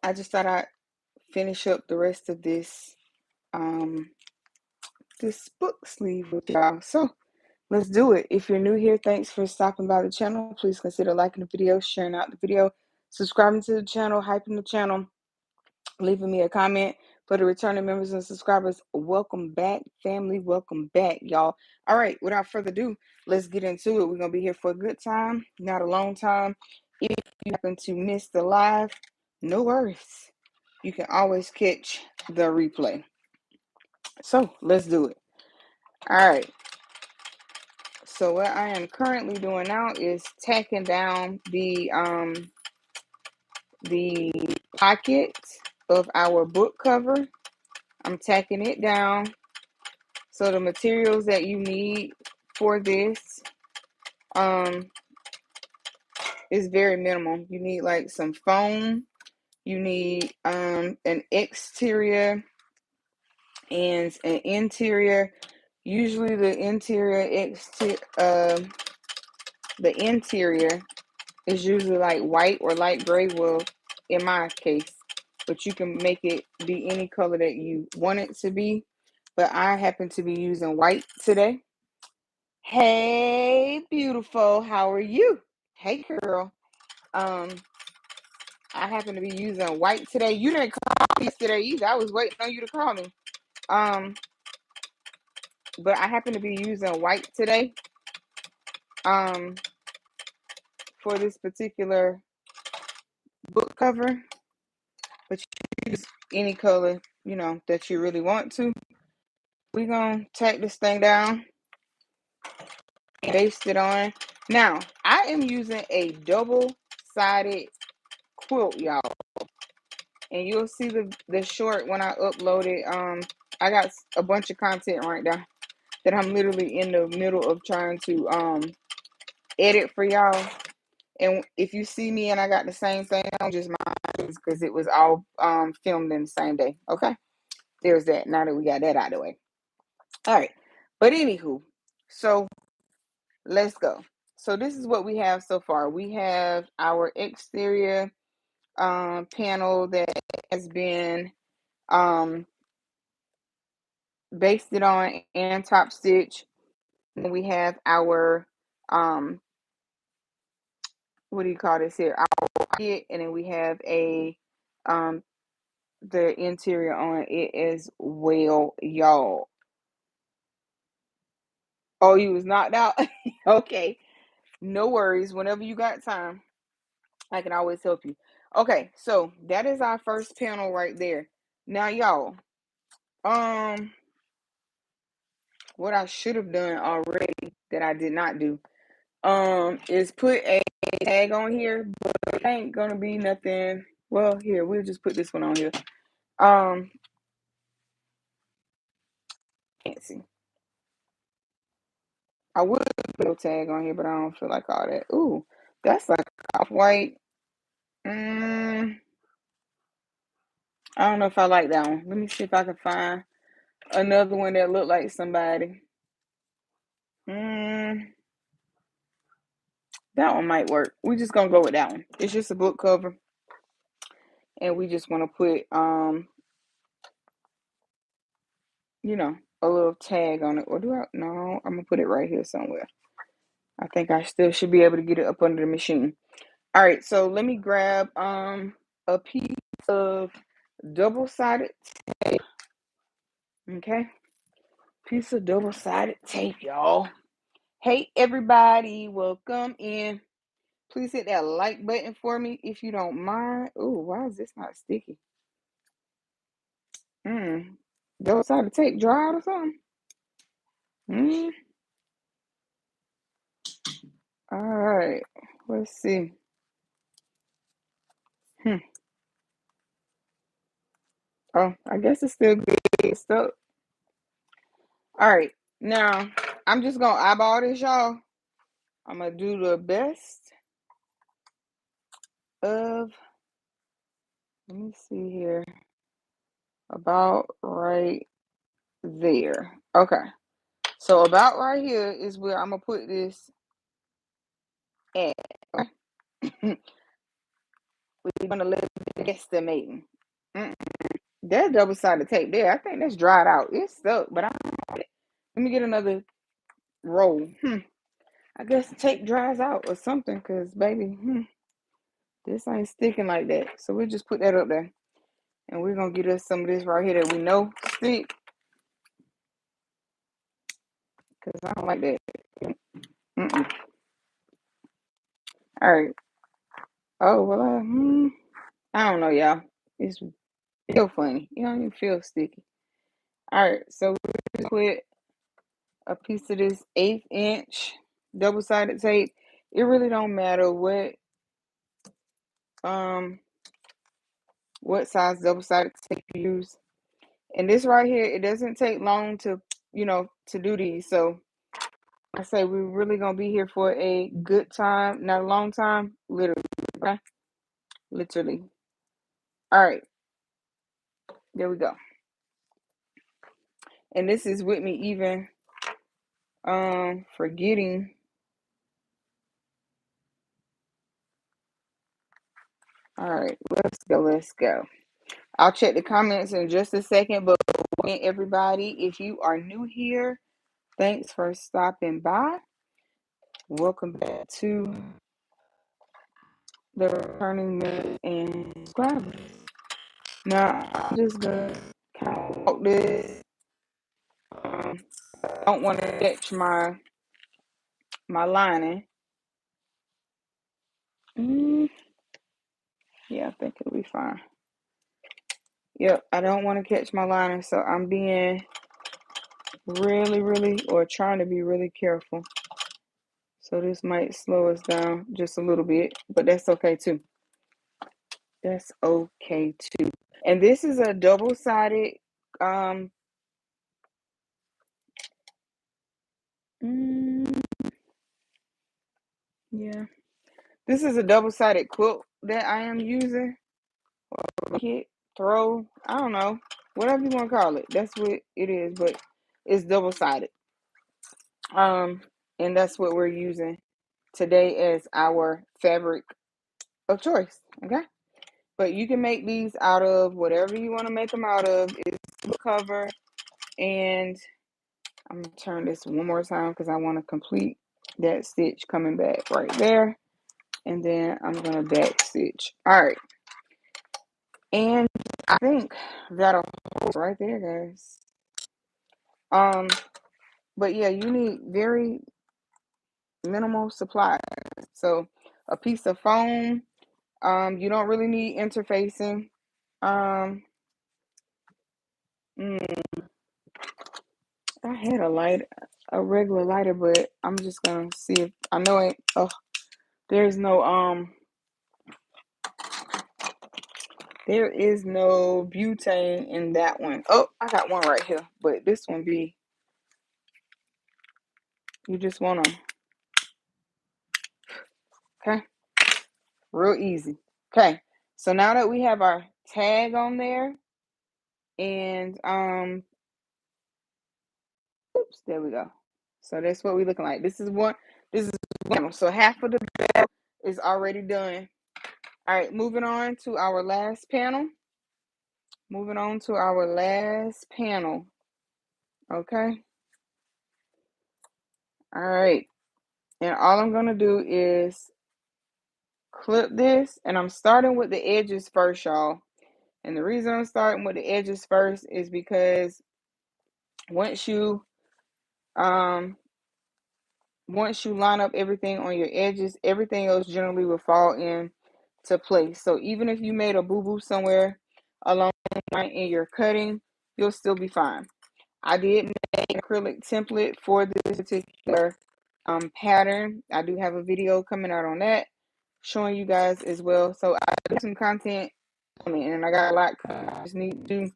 I just thought I'd finish up the rest of this this book sleeve with y'all. So let's do it. If you're new here, thanks for stopping by the channel. Please consider liking the video, sharing out the video, subscribing to the channel, hyping the channel, leaving me a comment. For the returning members and subscribers, welcome back, family. Welcome back, y'all. All right, without further ado, let's get into it. We're going to be here for a good time, not a long time. If you happen to miss the live, no worries. You can always catch the replay. So let's do it. All right. So what I am currently doing now is tacking down the pocket of our book cover. I'm tacking it down. So the materials that you need for this is very minimal. You need like some foam. You need an exterior and an interior. Usually the interior is usually like white or light gray. Well, in my case, but you can make it be any color that you want it to be. But I happen to be using white today. Hey, beautiful. How are you? Hey, girl. I happen to be using white today. You didn't call me yesterday either. I was waiting on you to call me. But I happen to be using white today. For this particular book cover. But you can use any color, you know, that you really want to. We're going to tack this thing down. Baste it on. Now, I am using a double-sided quilt, y'all. And you'll see the short when I upload it. I got a bunch of content right now that I'm literally in the middle of trying to edit for y'all. And if you see me and I got the same thing on, just mine, because it was all filmed in the same day. Okay? There's that. Now that we got that out of the way. All right. But anywho, so let's go. So this is what we have so far. We have our exterior panel that has been basted on and top stitch. And we have our what do you call this here? Our pocket, and then we have a the interior on it as well, y'all. Oh, you was knocked out? Okay. No worries. Whenever you got time, I can always help you. Okay, so that is our first panel right there. Now, y'all, what I should have done already that I did not do, is put a tag on here, but it ain't gonna be nothing. Well, here, we'll just put this one on here. Fancy. I would put a tag on here, but I don't feel like all that. Ooh, that's like off-white. I don't know if I like that one. Let me see if I can find another one that looked like somebody. That one might work. We're just gonna go with that one. It's just a book cover, and we just want to put you know, a little tag on it. Or do I? No, I'm gonna put it right here somewhere. I think I still should be able to get it up under the machine. All right, so let me grab a piece of double-sided tape. Okay, piece of double-sided tape, y'all. Hey everybody, welcome in. Please hit that like button for me if you don't mind. Ooh, why is this not sticky? Double-sided tape dried or something? All right, let's see. Oh, I guess it's still good stuff. All right, now I'm just gonna eyeball this, y'all. I'm gonna do the best of, let me see here, about right there. Okay, so about right here is where I'm gonna put this at. Okay. We're gonna let it estimating. That double-sided tape there, I think that's dried out. It's stuck, but I don't know. Let me get another roll. I guess tape dries out or something, because baby, this ain't sticking like that. So we'll just put that up there. And we're going to get us some of this right here that we know stick. Because I don't like that. All right. Oh, well, I don't know, y'all. It's feel funny. You don't even feel sticky. All right. So we're going to put a piece of this 1/8 inch double-sided tape. It really don't matter what size double-sided tape you use. And this right here, it doesn't take long to do these. So I say we're really gonna be here for a good time, not a long time, literally. Okay, literally. All right, there we go. And this is with me even forgetting. All right, let's go. I'll check the comments in just a second, but everybody, if you are new here, thanks for stopping by. Welcome back to the returning members and subscribers. Now, I'm just gonna kind of walk this. I don't want to catch my lining. Yeah, I think it'll be fine. Yep, I don't want to catch my lining, so I'm being really, or trying to be really careful. So this might slow us down just a little bit, but that's okay too. That's okay too. And this is a double-sided yeah. This is a double-sided quilt that I am using. Or kit, throw, I don't know. Whatever you want to call it. That's what it is, but it's double-sided. And that's what we're using today as our fabric of choice. Okay? But you can make these out of whatever you want to make them out of. It's a cover. And I'm going to turn this one more time because I want to complete that stitch coming back right there. And then I'm going to back stitch. All right. And I think that'll hold right there, guys. But yeah, you need very minimal supplies. So a piece of foam. You don't really need interfacing. I had a regular lighter, but I'm just gonna see if I know it. Oh, there's no there is no butane in that one. Oh, I got one right here, but this one you just wanna, okay, real easy. Okay, so now that we have our tag on there, and oops, there we go. So that's what we're looking like. This is one. So half of the bell is already done. All right, moving on to our last panel. Okay. All right. And all I'm going to do is clip this. And I'm starting with the edges first, y'all. And the reason I'm starting with the edges first is because once you line up everything on your edges, everything else generally will fall into place. So even if you made a boo-boo somewhere along the line in your cutting, you'll still be fine. I did make an acrylic template for this particular pattern. I do have a video coming out on that, showing you guys as well. So I do some content on it, and I got a lot. I just need to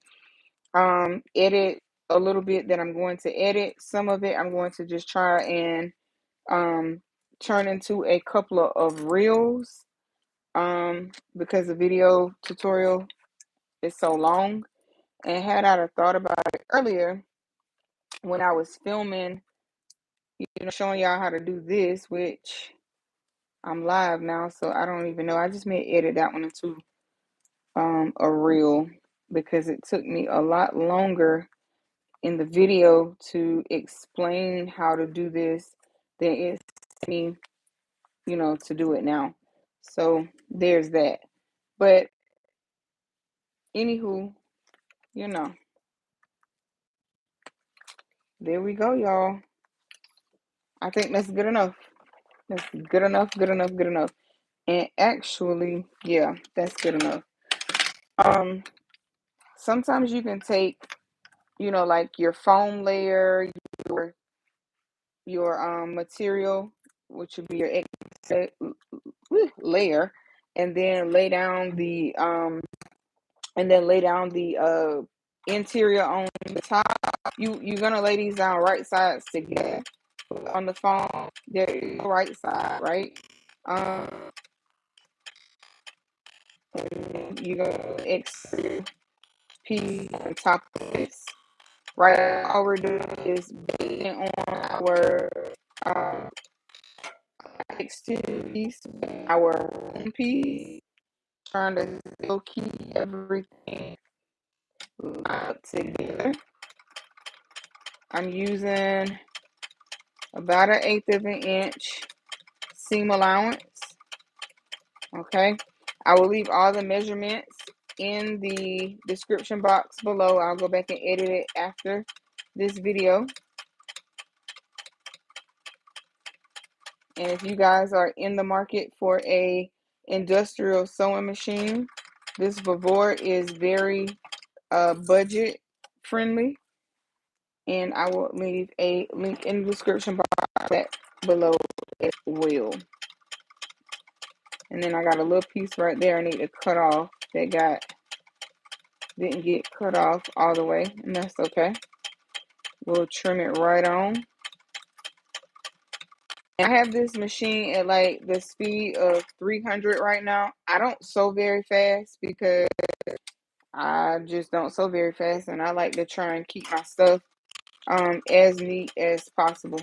edit a little bit that I'm going to edit. Some of it I'm going to just try and turn into a couple of reels because the video tutorial is so long. And had I thought about it earlier when I was filming, showing y'all how to do this, which I'm live now, so I don't even know. I just may edit that one into a reel, because it took me a lot longer in the video to explain how to do this than it's me, to do it now. So there's that. But anywho, there we go, y'all. I think that's good enough. That's good enough, good enough, good enough. And actually, yeah, that's good enough. Sometimes you can take, like your foam layer, your material, which would be your layer, and then lay down the interior on the top. You're gonna lay these down right sides together on the foam. There you go, right side, right? And you're gonna exterior piece on top of this. Right, all we're doing is basing on our exterior piece, our own piece, trying to still keep everything up together. I'm using about 1/8 of an inch seam allowance. Okay, I will leave all the measurements in the description box below. I'll go back and edit it after this video. And if you guys are in the market for a industrial sewing machine, this Vevor is very budget friendly, and I will leave a link in the description box below as well. And then I got a little piece right there I need to cut off that didn't get cut off all the way, and that's okay. We'll trim it right on. I have this machine at like the speed of 300 right now. I don't sew very fast because I just don't sew very fast, and I like to try and keep my stuff as neat as possible.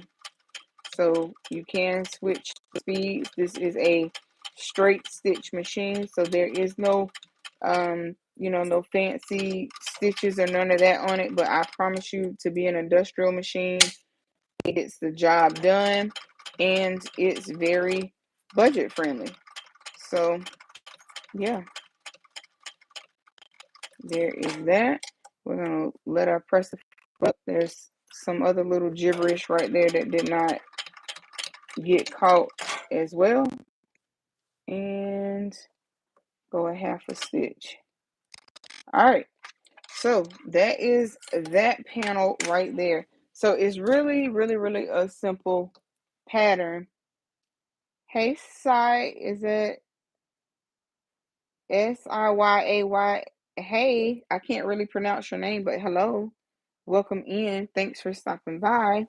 So you can switch speeds. This is a straight stitch machine, so there is no no fancy stitches or none of that on it, but I promise you, to be an industrial machine, it gets the job done, and it's very budget friendly. So yeah, there is that. We're gonna let our press up. There's some other little gibberish right there that did not get caught as well, and go 1/2 a stitch. All right, so that is that panel right there. So it's really, really, really a simple pattern. Hey, Sai, is it SIYAY? Hey, I can't really pronounce your name, but hello, welcome in. Thanks for stopping by.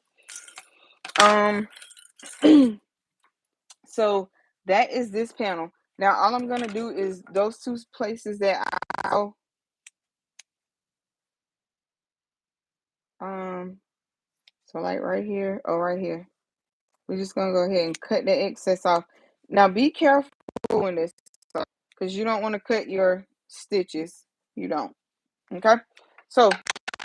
So that is this panel. Now all I'm gonna do is those two places that I'll so like right here, right here. We're just gonna go ahead and cut the excess off. Now be careful doing this, because you don't want to cut your stitches. You don't. Okay, so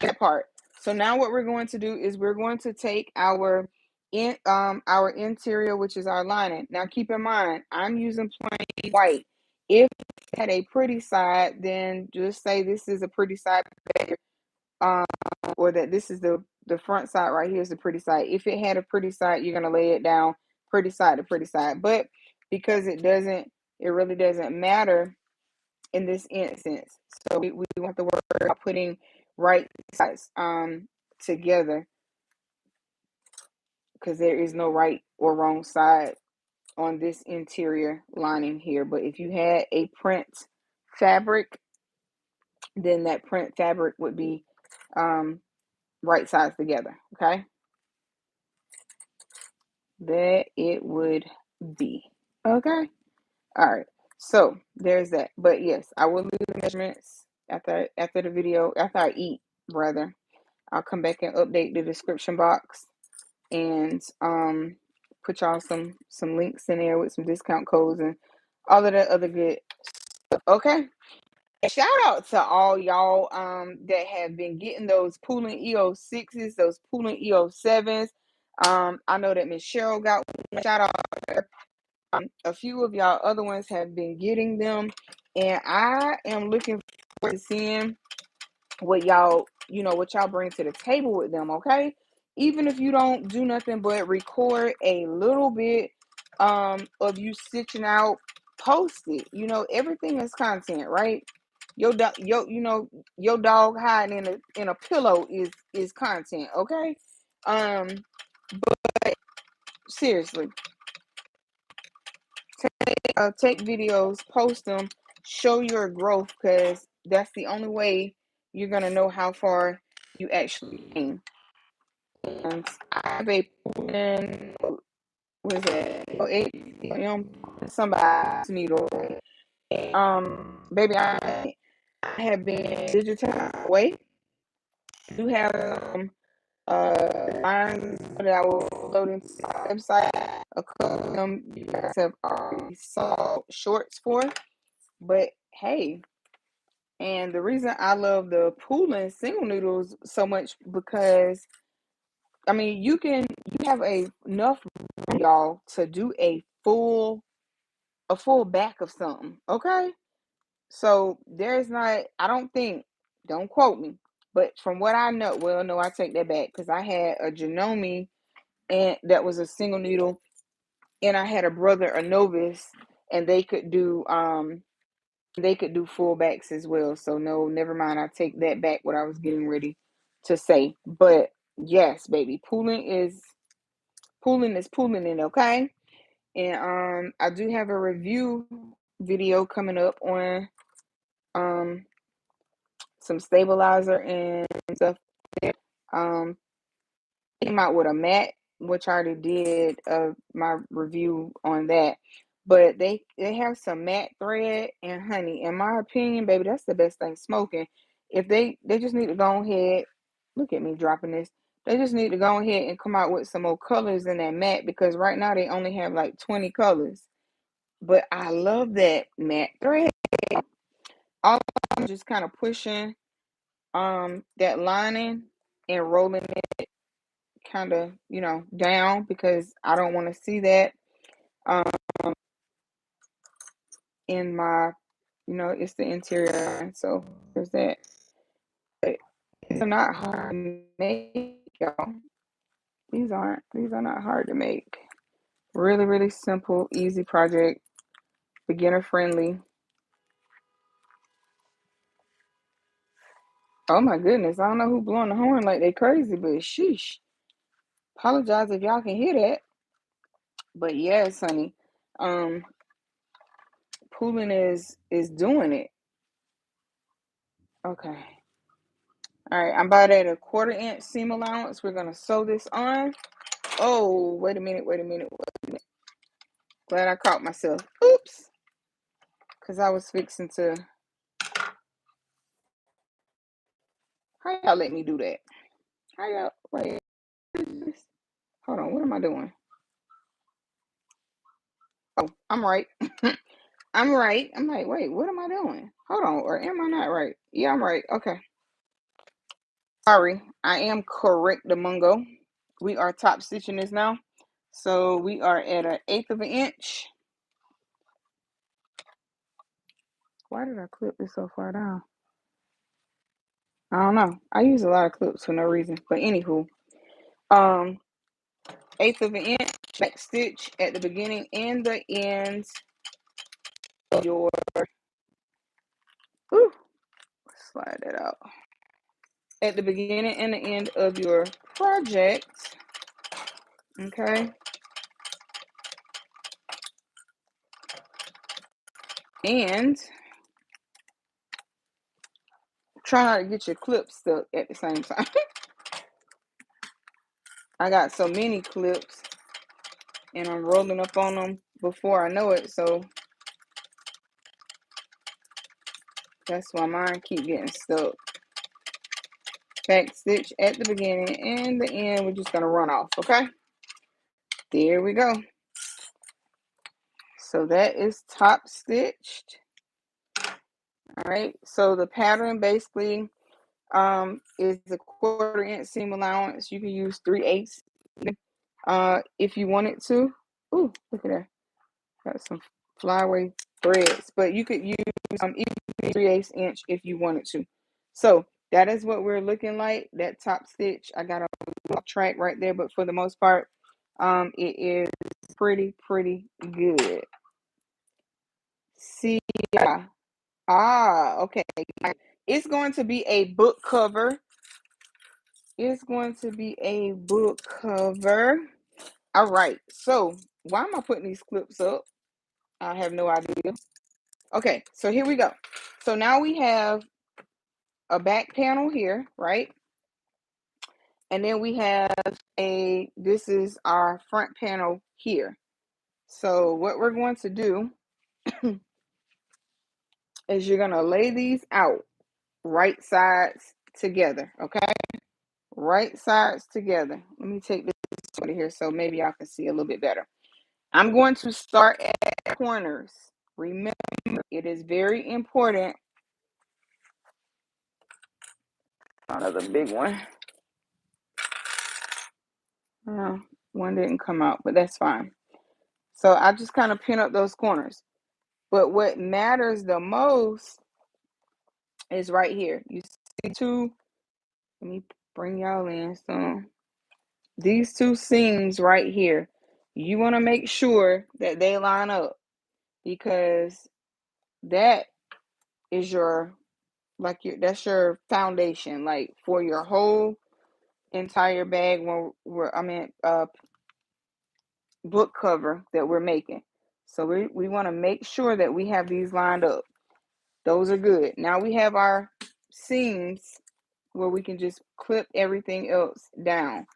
that part. So now what we're going to do is we're going to take our interior, which is our lining. Now keep in mind, I'm using plain white. If it had a pretty side, then just say this is a pretty side, or that this is the front side right here is the pretty side. If it had a pretty side, you're gonna lay it down pretty side to pretty side. But because it really doesn't matter in this instance. So we want to work about putting right sides together, because there is no right or wrong side on this interior lining here. But if you had a print fabric, then that print fabric would be right sides together. Okay, that it would be. Okay, all right, so there's that. But yes, I will leave the measurements after the video, after I eat rather. I'll come back and update the description box, and put y'all some links in there with some discount codes and all of that other good stuff. Okay, Shout out to all y'all that have been getting those pooling 𝐂𝐎𝐿6s, those pooling 𝐂𝐎𝐿7s. I know that Miss Cheryl got one. Shout out to her. A few of y'all other ones have been getting them, and I am looking forward to seeing what y'all, what y'all bring to the table with them. Okay, even if you don't do nothing but record a little bit of you stitching out, post it. Everything is content, right? Your dog, your dog hiding in a pillow is content. Okay, but seriously, take videos, post them, show your growth, because that's the only way you're gonna know how far you actually came. And I have a what is that? Somebody needle. Baby, I have been digitized away. I do have lines that I will load into the website. A couple of them you guys have already saw shorts for, but hey. And the reason I love the pooling single noodles so much, because I mean you have enough y'all to do a full back of something. Okay, so there's not, I don't quote me, but from what I know, well, no, I take that back, because I had a Janome, and that was a single needle, and I had a brother, a novice, and they could do full backs as well. So no, never mind. I take that back, what I was getting ready to say. But yes, baby, pooling is pooling it, okay? And I do have a review video coming up on some stabilizer and stuff. Um Came out with a mat, which I already did my review on that. But they have some matte thread, and honey, in my opinion, baby, that's the best thing smoking. If they just need to go ahead, look at me dropping this. They just need to go ahead and come out with some more colors in that matte, because right now they only have like 20 colors. But I love that matte thread. All I'm just kind of pushing that lining and rolling it kind of, down, because I don't want to see that in my, it's the interior. So there's that. But these are not hard to make, y'all. These are not hard to make. Really, really simple, easy project, beginner friendly. Oh my goodness, I don't know who blowing the horn like they crazy, but sheesh. Apologize if y'all can hear that. But yes, honey. Pooling is doing it. Okay. All right, I'm about at a 1/4 inch seam allowance. We're gonna sew this on. Oh, wait a minute. Glad I caught myself. Oops. Because I was fixing to. How y'all let me do that? How y'all, wait. Hold on, what am I doing? Oh, I'm right. I'm right. I'm like, wait, what am I doing? Hold on, or am I not right? Yeah, I'm right. Okay. Sorry, I am correct, the mungo. We are top stitching this now. So we are at 1/8 of an inch. Why did I clip this so far down? I don't know. I use a lot of clips for no reason. But anywho, 1/8 of an inch back stitch at the beginning and the end of your, whew, slide that out. At the beginning and the end of your project. Okay. And try not to get your clips stuck at the same time. I got so many clips and I'm rolling up on them before I know it. So that's why mine keep getting stuck. Back stitch at the beginning and the end. We're just going to run off. Okay. There we go. So that is top stitched. All right, so the pattern basically is the 1/4 inch seam allowance. You can use 3/8 if you wanted to. Ooh, look at that. Got some flyaway threads, but you could use even 3/8 inch if you wanted to. So that is what we're looking like. That top stitch, I got a off track right there, but for the most part, it is pretty good. See, yeah. Okay. It's going to be a book cover. It's going to be a book cover. All right. So why am I putting these clips up? I have no idea. Okay, so here we go. So now we have a back panel here, right? And then we have this is our front panel here. So what we're going to do is you're going to lay these out right sides together, okay? Right sides together. Let me take this out of here so maybe y'all can see a little bit better. I'm going to start at corners. Remember, it is very important. Another big one. One didn't come out, but that's fine. So I just kind of pin up those corners. But what matters the most is right here. You see two, let me bring y'all in. So these two seams right here, you want to make sure that they line up, because that is that's your foundation, like for your whole entire bag book cover that we're making. So we want to make sure that we have these lined up. Those are good. Now we have our seams where we can just clip everything else down.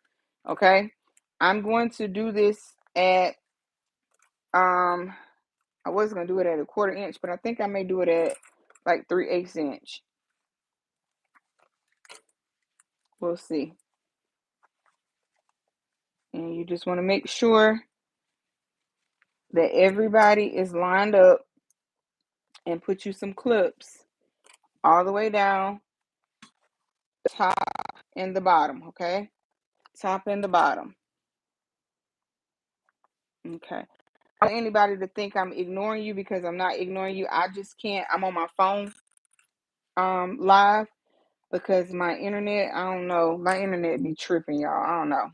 Okay. I'm going to do this at, I was going to do it at a 1/4 inch, but I think I may do it at like 3/8 inch. We'll see. And you just want to make sure that everybody is lined up, and put you some clips all the way down the top and the bottom, okay? Top and the bottom. Okay. I don't want anybody to think I'm ignoring you, because I'm not ignoring you. I just can't. I'm on my phone live, because my internet, I don't know. My internet be tripping, y'all. I don't know.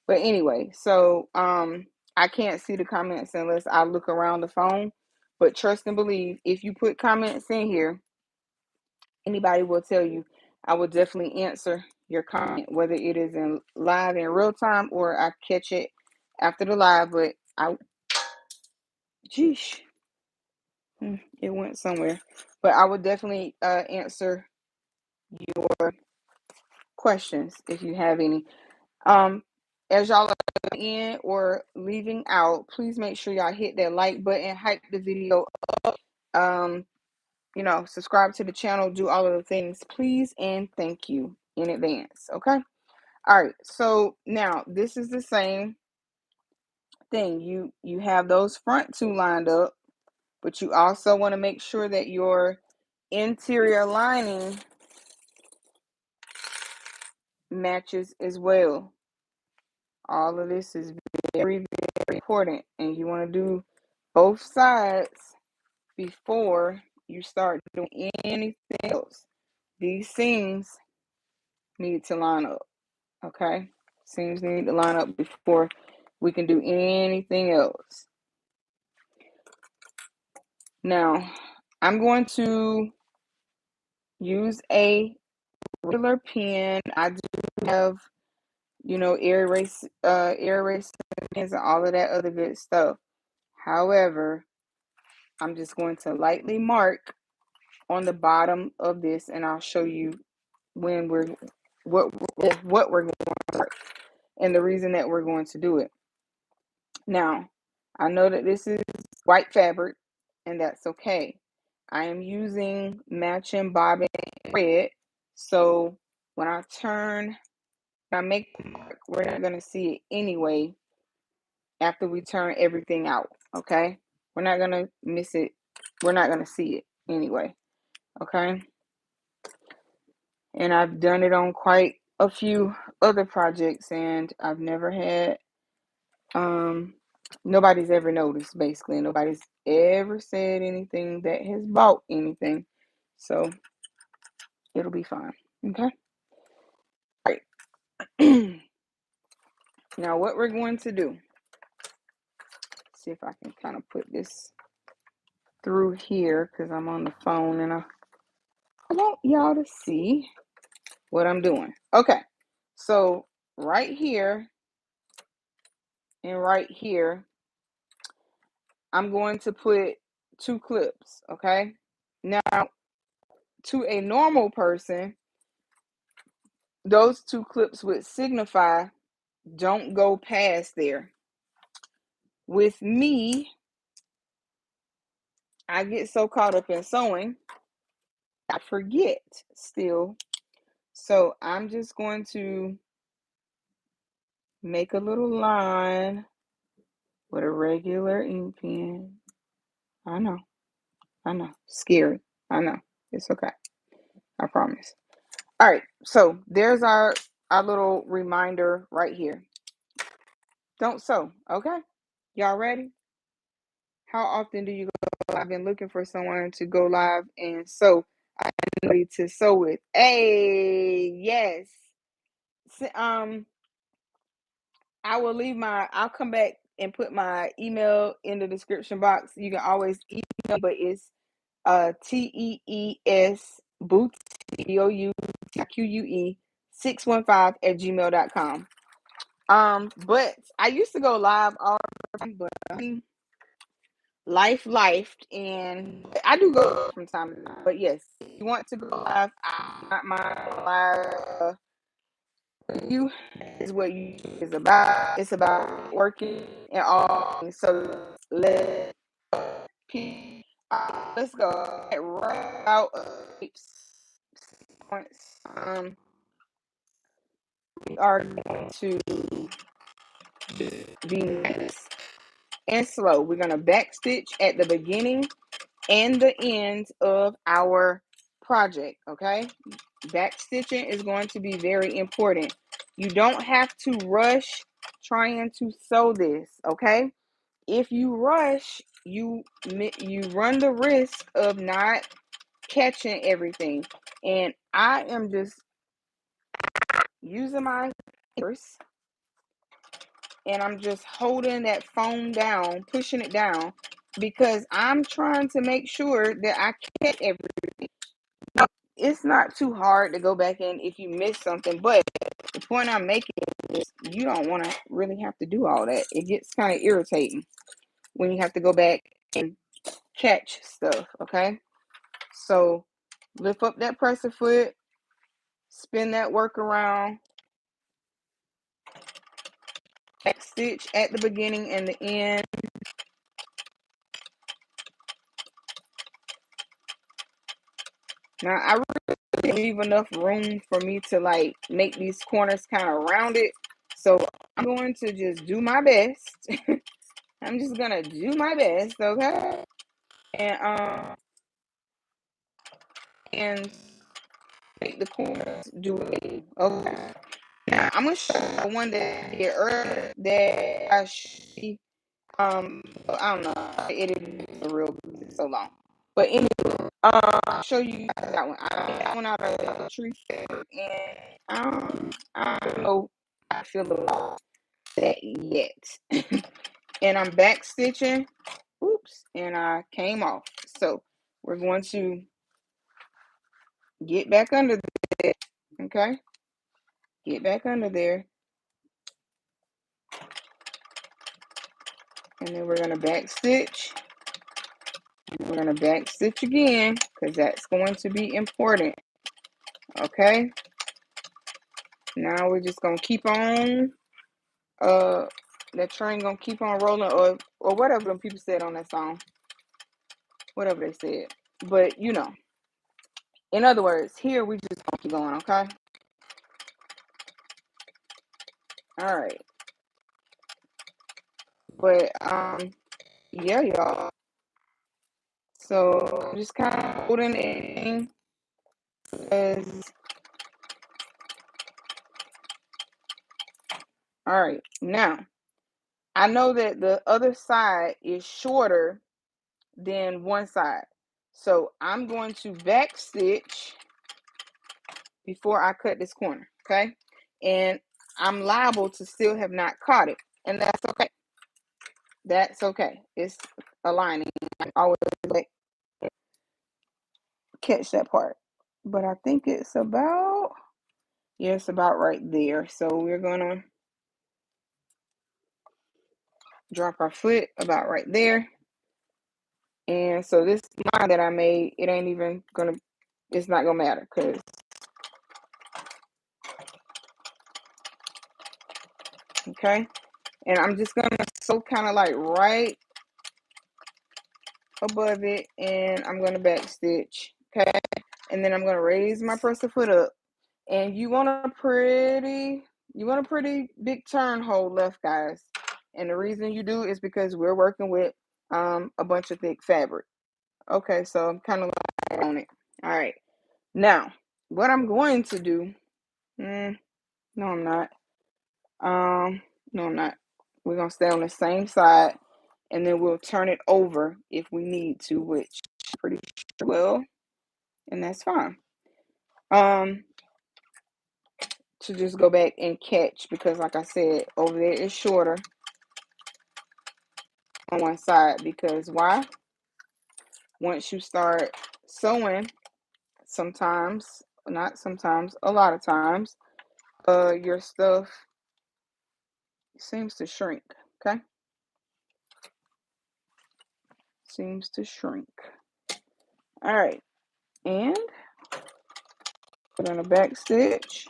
But anyway, so I can't see the comments unless I look around the phone. But trust and believe, if you put comments in here, anybody will tell you. I will definitely answer your comment, whether it is in live in real time or I catch it after the live. But geesh, it went somewhere. But I will definitely answer your questions if you have any. As y'all are in or leaving out, please make sure y'all hit that like button, hype the video up. Subscribe to the channel, do all of the things, please, and thank you in advance. Okay. All right. So now this is the same thing. You have those front two lined up, but you also want to make sure that your interior lining matches as well. All of this is very important, and you want to do both sides before you start doing anything else. These seams need to line up, okay? Seams need to line up before we can do anything else. Now, I'm going to use a regular pen. I do have, air erase pens and all of that other good stuff. However, I'm just going to lightly mark on the bottom of this, and I'll show you when what we're going to mark and the reason that we're going to do it. Now, I know that this is white fabric, and that's okay. I am using matching bobbin thread, so when I make the mark, we're not going to see it anyway after we turn everything out, okay? We're not going to miss it. We're not going to see it anyway, Okay. And I've done it on quite a few other projects, and I've never had, nobody's ever noticed, basically. Nobody's ever said anything that has bought anything. So it'll be fine. Okay. All right. Now what we're going to do, see if I can kind of put this through here because I'm on the phone and I want y'all to see what I'm doing. Okay. So right here and right here, I'm going to put 2 clips. Okay. Now, to a normal person, those 2 clips would signify don't go past there. With me, I get so caught up in sewing, I forget still. So I'm just going to make a little line with a regular ink pen. I know, scary. I know, it's okay. I promise. All right, so there's our little reminder right here. Don't sew, okay? Y'all ready? How often do you go live? I've been looking for someone to go live and sew. I'm ready to sew with. Hey, yes. I'll come back and put my email in the description box. You can always email, but it's TEES boutique BOUTQUE 615 @gmail.com. But I used to go live all the time, but life, and I do go from time to time. But yes, if you want to go live, I'm not mind live. You is what you is about. It's about working and all. So let's go right out points. We are going to be nice and slow. We're gonna backstitch at the beginning and the end of our project. Okay, backstitching is going to be very important. You don't have to rush trying to sew this. Okay, if you rush, you run the risk of not catching everything. And I am just using my fingers and I'm just holding that foam down, pushing it down, because I'm trying to make sure that I catch everything. It's not too hard to go back in if you miss something, but the point I'm making is you don't want to really have to do all that. It gets kind of irritating when you have to go back and catch stuff, okay? So lift up that presser foot, spin that work around, back stitch at the beginning and the end. Now I really leave enough room for me to like make these corners kind of rounded. So I'm going to just do my best. I'm just gonna do my best, okay? And make the corners do it. Okay. Now I'm gonna show you one that I did earlier that I see. I don't know. It is real good, so long. But anyway, I'll show you that one. I made that one out of the tree fabric, and I don't know how I feel about that yet. And I'm back stitching. Oops, and I came off. So we're going to get back under there. Okay, get back under there, and then we're gonna back stitch. We're gonna back stitch again because that's going to be important. Okay. Now we're just gonna keep on. That train gonna keep on rolling, or whatever them people said on that song. Whatever they said, but you know. In other words, here we just gonna keep going. Okay. All right. But yeah, y'all. So just kind of holding it as, all right. Now, I know that the other side is shorter than one side. So I'm going to back stitch before I cut this corner, okay? And I'm liable to still have not caught it, and that's okay. That's okay. It's aligning. I always like catch that part. But I think it's about, yeah, it's about right there. So we're gonna drop our foot about right there. And so this line that I made, it ain't even gonna, it's not gonna matter, because okay. And I'm just gonna sew kind of like right above it, and I'm gonna back stitch, okay? And then I'm gonna raise my presser foot up. And you want a pretty big turn hole left, guys. And the reason you do is because we're working with a bunch of thick fabric. Okay, so I'm kind of like on it. All right. Now, what I'm going to do, no, I'm not. No, I'm not. We're gonna stay on the same side, and then we'll turn it over if we need to, which pretty sure will, and that's fine. To just go back and catch, because like I said, over there is shorter on one side. Because why? Once you start sewing, sometimes, not sometimes, a lot of times, your stuff seems to shrink, okay? Seems to shrink. All right, and we're gonna back stitch,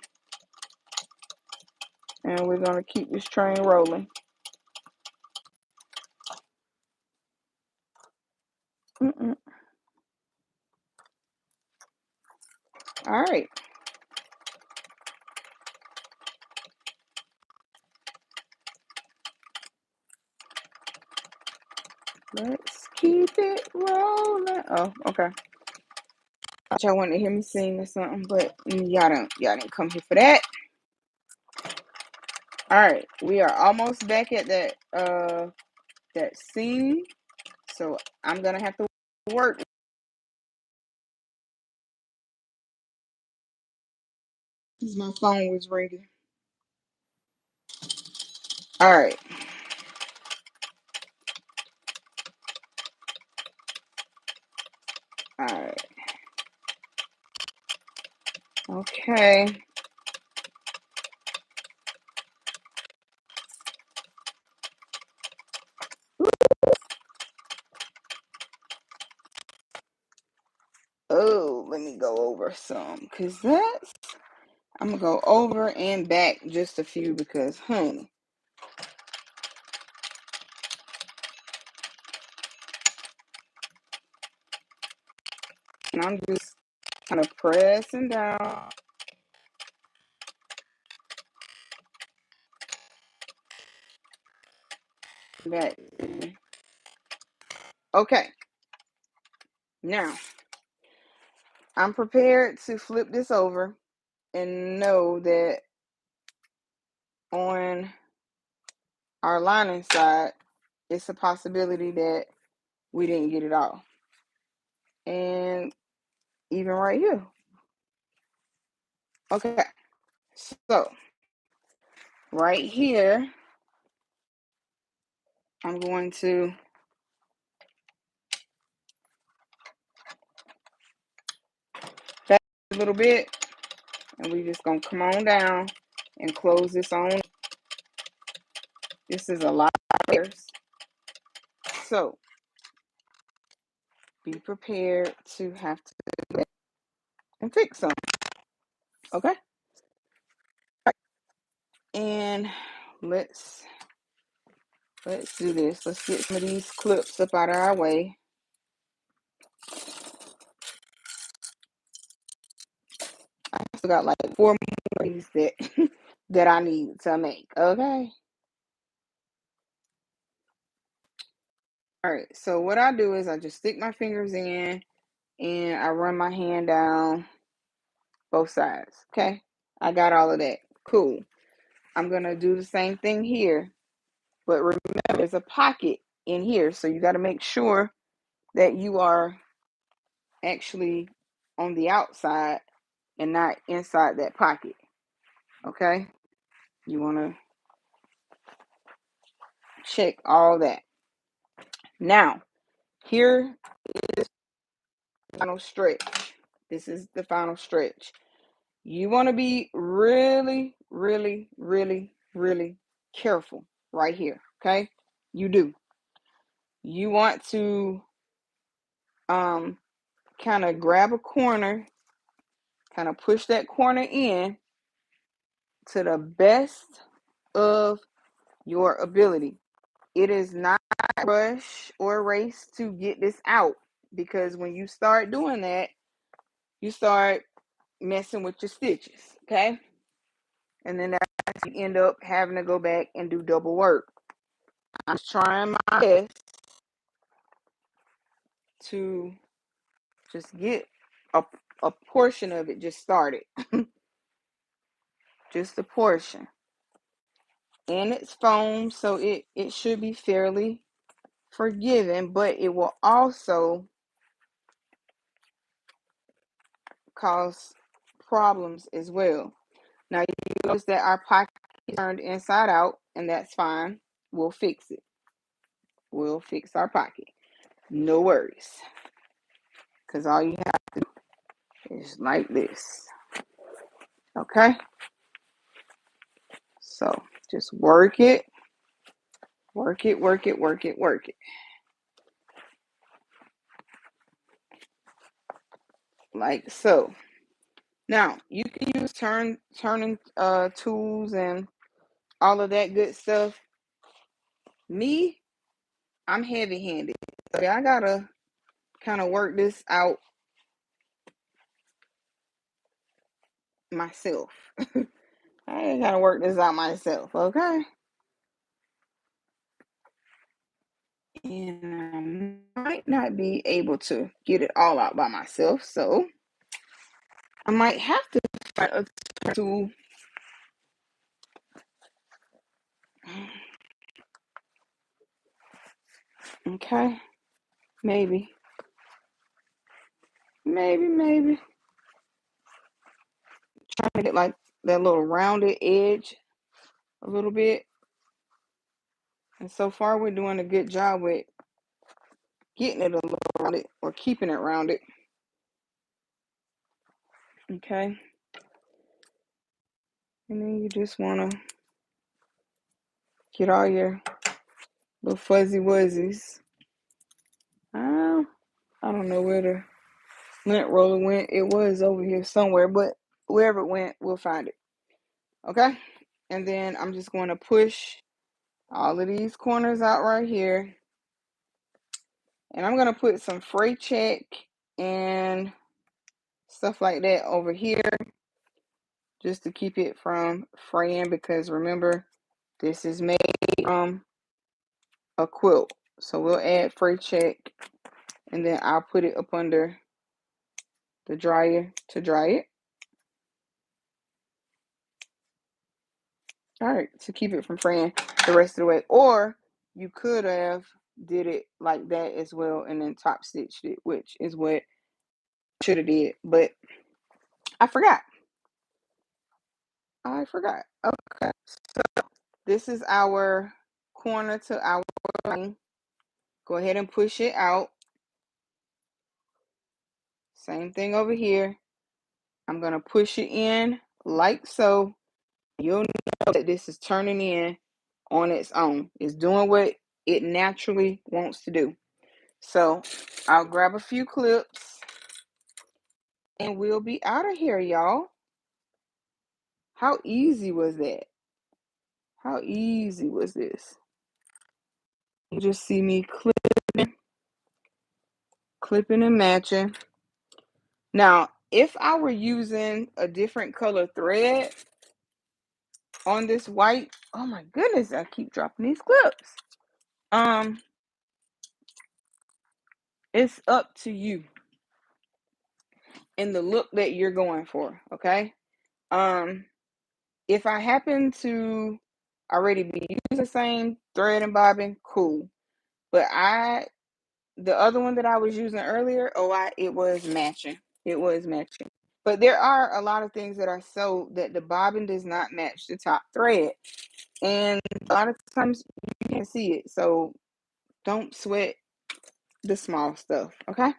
and we're gonna keep this train rolling. All right. Let's keep it rolling. Oh, okay. I thought y'all wanted to hear me sing or something, but y'all didn't come here for that. All right, we are almost back at that seam, so I'm gonna have to work. My phone was ringing. All right. All right. Okay. Oh, let me go over some, because that's, I'm gonna go over and back just a few, because honey, and I'm just kind of pressing down. Back. Okay. Now, I'm prepared to flip this over and know that on our lining side, it's a possibility that we didn't get it all. And even right here. Okay. So, right here, I'm going to back a little bit, and we just gonna come on down and close this on. This is a lot of layers, so be prepared to have to do it and fix them. Okay. And let's do this. Let's get some of these clips up out of our way. I still got like 4 more of these that I need to make. Okay. All right, so what I do is I just stick my fingers in and I run my hand down both sides. Okay, I got all of that. Cool. I'm gonna do the same thing here, but remember there's a pocket in here, so you got to make sure that you are actually on the outside and not inside that pocket. Okay, you want to check all that. Now, here is the final stretch. This is the final stretch. You want to be really, really, really, really careful right here. Okay, you do. You want to kind of grab a corner, kind of push that corner in to the best of your ability. It is not a rush or a race to get this out, because when you start doing that, you start messing with your stitches, okay? And then you end up having to go back and do double work. I'm trying my best to just get a portion of it just started. Just a portion. And it's foam, so it should be fairly forgiving, but it will also cause problems as well. Now you notice that our pocket is turned inside out, and that's fine. We'll fix it. We'll fix our pocket. No worries. Because all you have to do is like this. Okay? So just work it. Work it, work it, work it, work it. Like so. Now, you can use turning tools and all of that good stuff. Me, I'm heavy-handed. So I gotta kind of work this out myself. I gotta work this out myself, okay? And I might not be able to get it all out by myself, so I might have to find a tool. Okay, maybe. Trying to get like that little rounded edge a little bit. And so far, we're doing a good job with getting it a little rounded or keeping it rounded. Okay. And then you just want to get all your little fuzzy wuzzies. I don't know where the lint roller went. It was over here somewhere, but wherever it went, we'll find it. Okay? And then I'm just going to push all of these corners out right here. And I'm going to put some fray check and stuff like that over here just to keep it from fraying, because remember, this is made from a quilt. So we'll add fray check, and then I'll put it up under the dryer to dry it. All right, to keep it from fraying the rest of the way. Or you could have did it like that as well and then top stitched it, which is what I should have did, but I forgot. Okay, so this is our corner to our line. Go ahead and push it out. Same thing over here. I'm going to push it in like so. You'll know that this is turning in on its own. It's doing what it naturally wants to do. So I'll grab a few clips and we'll be out of here, y'all. How easy was that? How easy was this? You just see me clipping and matching. Now, if I were using a different color thread on this white, oh my goodness, I keep dropping these clips. It's up to you and the look that you're going for, okay? If I happen to already be using the same thread and bobbin, cool. But the other one that I was using earlier, it was matching. It was matching. But there are a lot of things that are so that the bobbin does not match the top thread. And a lot of times you can't see it. So don't sweat the small stuff, okay?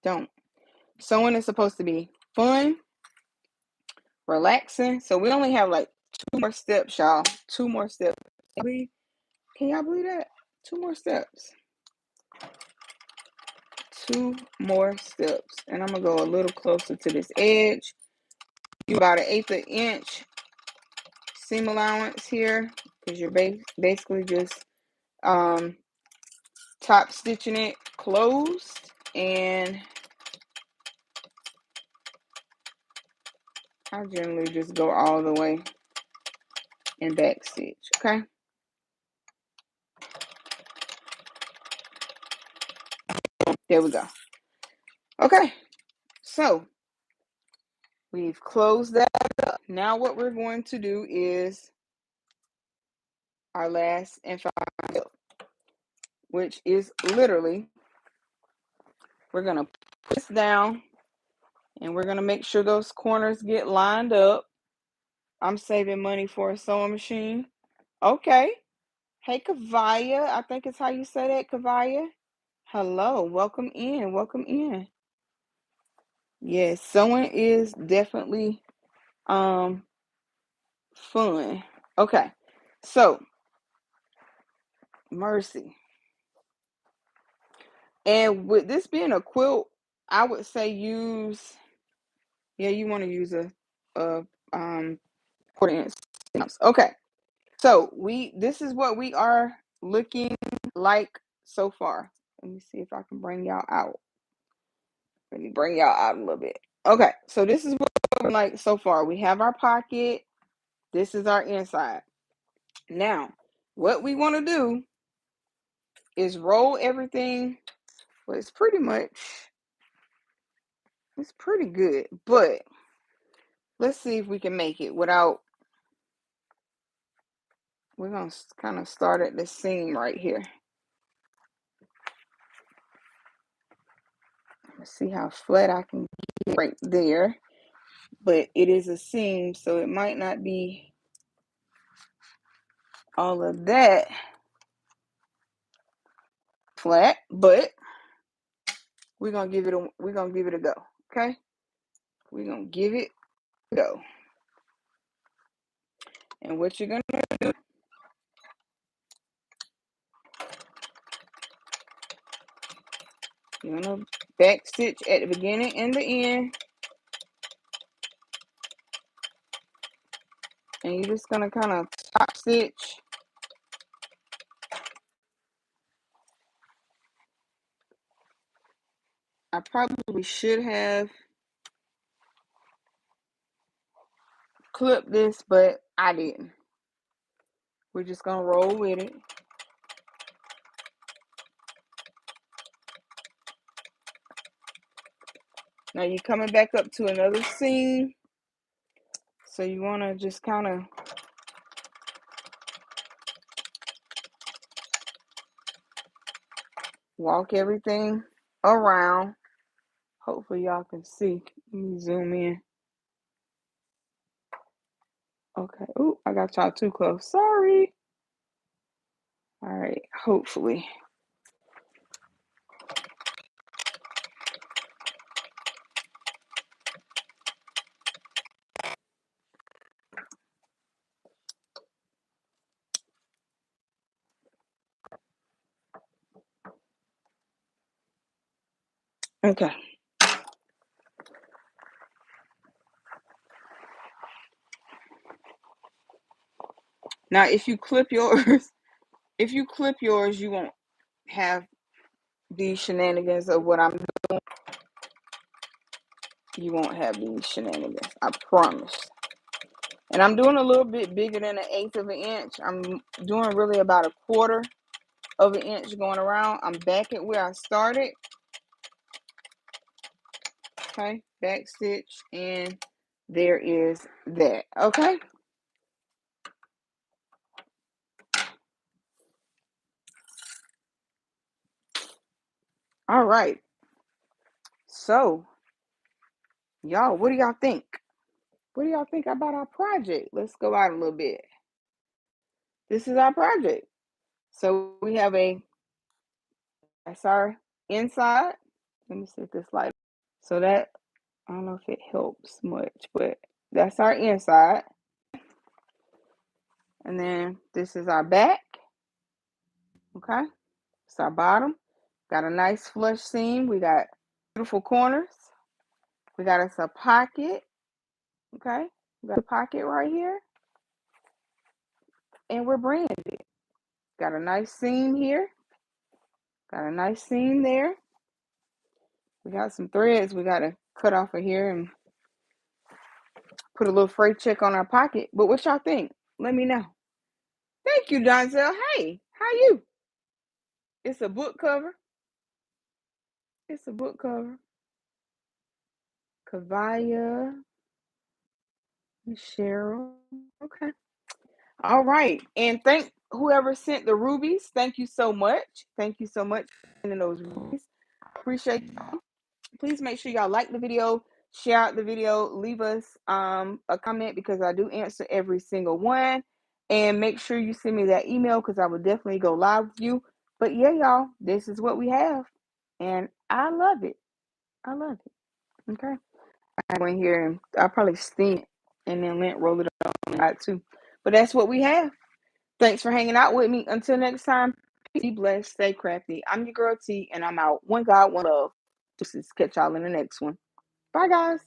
Don't. Sewing is supposed to be fun, relaxing. So we only have like 2 more steps, y'all. 2 more steps. Can y'all believe that? 2 more steps. 2 more steps. And I'm going to go a little closer to this edge. You about 1/8 of an inch seam allowance here because you're basically just top stitching it closed, and I generally just go all the way and back stitch, okay? There we go. Okay, so we've closed that up. Now what we're going to do is our last and final step, which is literally, we're going to put this down and we're going to make sure those corners get lined up. I'm saving money for a sewing machine. Okay. Hey, 𝐂𝐑, I think it's how you say that, 𝐂𝐑. Hello, welcome in, welcome in. Yes, sewing is definitely fun. Okay, so mercy. And with this being a quilt, I would say you want to use a 1/4 inch. Okay, so this is what we are looking like so far. Let me see if I can bring y'all out. Let me bring y'all out a little bit. Okay, so this is what we're like so far. We have our pocket. This is our inside. Now, what we want to do is roll everything. Well, it's pretty good, but let's see if we can make it without, we're going to kind of start at the seam right here. Let's see how flat I can get right there. But it is a seam, so it might not be all of that flat, but we're gonna give it a go. Okay, we're gonna give it a go. And what you're gonna do, you're gonna back stitch at the beginning and the end, and you're just gonna kind of top stitch. I probably should have clipped this, but I didn't. We're just gonna roll with it. Now you're coming back up to another seam, so you want to just kind of walk everything around. Hopefully y'all can see. Let me zoom in. Okay. Ooh, I got y'all too close. Sorry. All right. Hopefully. Okay. Now, if you clip yours, you won't have these shenanigans of what I'm doing. You won't have these shenanigans. I promise. And I'm doing a little bit bigger than 1/8 of an inch. I'm doing really about 1/4. of an inch going around. I'm back at where I started. Okay, back stitch, and there is that. Okay. All right. So, y'all, what do y'all think? What do y'all think about our project? Let's go out a little bit. This is our project. So we have that's our inside. Let me set this light. So that, I don't know if it helps much, but that's our inside. And then this is our back. Okay. It's our bottom. Got a nice flush seam. We got beautiful corners. We got us a pocket. Okay. We got a pocket right here. And we're branded. Got a nice seam here. Got a nice seam there. We got some threads we got to cut off of here and put a little freight check on our pocket. But what y'all think? Let me know. Thank you, Donzel. Hey, how you? It's a book cover. It's a book cover. Kavaya, Cheryl. Okay. All right. And thank whoever sent the rubies. Thank you so much. Thank you so much for sending those rubies. Appreciate y'all. Please make sure y'all like the video, share out the video, leave us a comment because I do answer every single one. And make sure you send me that email because I will definitely go live with you. But yeah, y'all, this is what we have. And I love it. I love it. Okay. I go in here and I'll probably steam it and then roll it on that too. But that's what we have. Thanks for hanging out with me. Until next time, be blessed, stay crafty. I'm your girl T, and I'm out. One God, one love. Just catch y'all in the next one. Bye, guys.